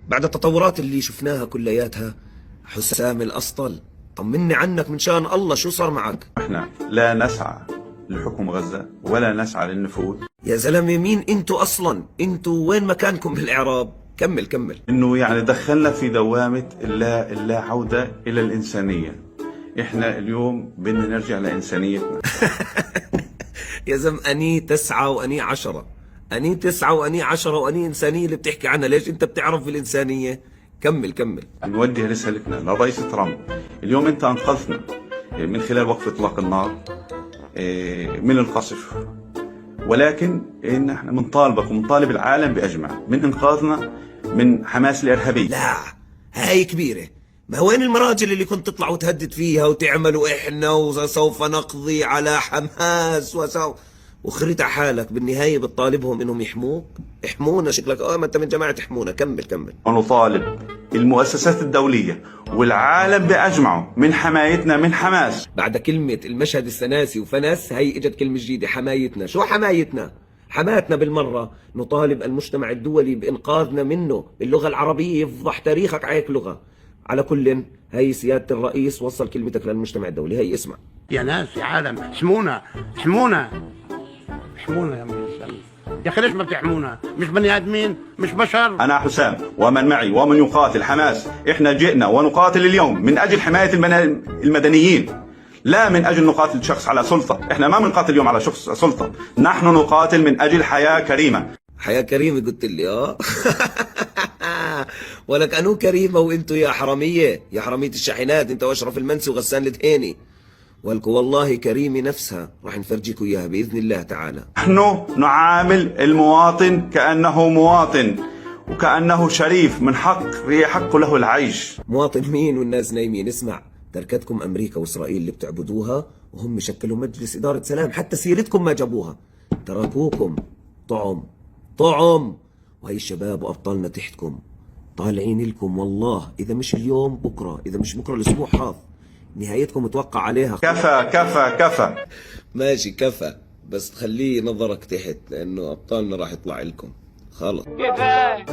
بعد التطورات اللي شفناها كلياتها. حسام الأسطل، طمني عنك من شان الله، شو صار معك؟ احنا لا نسعى لحكم غزة ولا نسعى للنفوذ. يا زلمة مين انتوا أصلا؟ انتوا وين مكانكم بالإعراب؟ كمل كمل. انه يعني دخلنا في دوامة اللا عودة الى الانسانية. احنا اليوم بدنا نرجع لانسانيتنا. يا زلمة أني 9 وأني 10، أني 9 وأني 10 وأني إنسانية اللي بتحكي عنها، ليش أنت بتعرف بالإنسانية؟ كمل كمل. نوجه رسالتنا للرئيس ترامب. اليوم انت انقذتنا من خلال وقف اطلاق النار من القصف، ولكن إن احنا بنطالبك وبنطالب العالم باجمع من انقاذنا من حماس الارهابي. لا هاي كبيرة، ما وين المراجل اللي كنت تطلع وتهدد فيها وتعملوا احنا وسوف نقضي على حماس وخريت على حالك، بالنهاية بتطالبهم انهم يحموك؟ احمونا شكلك، ما انت من جماعة احمونا. كمل كمل. ونطالب المؤسسات الدولية والعالم باجمعه من حمايتنا من حماس. بعد كلمة المشهد السناسي وفنس، هي اجت كلمة جديدة، حمايتنا. شو حمايتنا؟ حماتنا بالمرة. نطالب المجتمع الدولي بإنقاذنا منه، باللغة العربية يفضح تاريخك عليك لغة. على كل، هي سيادة الرئيس وصل كلمتك للمجتمع الدولي، هي اسمع. يا ناس يا عالم، احمونا احمونا احمونا يا مسلم. يا اخي ليش ما بتحمونا؟ مش بني ادمين؟ مش بشر؟ انا حسام ومن معي ومن يقاتل حماس، احنا جئنا ونقاتل اليوم من اجل حماية المدنيين، لا من اجل نقاتل شخص على سلطة. احنا ما بنقاتل اليوم على شخص سلطة، نحن نقاتل من اجل حياة كريمة. حياة كريمة قلت لي؟ ولك أنو كريمة وانتو يا حرامية، يا حرامية الشاحنات، انت واشرف المنسي وغسان الدهيني. ولكو والله كريمة نفسها، راح نفرجيكوا اياها بإذن الله تعالى. نحن نعامل المواطن كأنه مواطن وكأنه شريف من حق له العيش. مواطن مين والناس نايمين؟ اسمع، تركتكم أمريكا وإسرائيل اللي بتعبدوها، وهم شكلوا مجلس إدارة سلام، حتى سيرتكم ما جابوها، تركوكم طعم. وهي الشباب وأبطالنا تحتكم طالعين لكم، والله إذا مش اليوم بكرة، إذا مش بكرة الأسبوع حاف، نهايتكم متوقع عليها. كفى كفى كفى. ماشي كفى، بس خليه نظرك تحت، لأنه أبطالنا راح يطلع لكم خلص. كفاية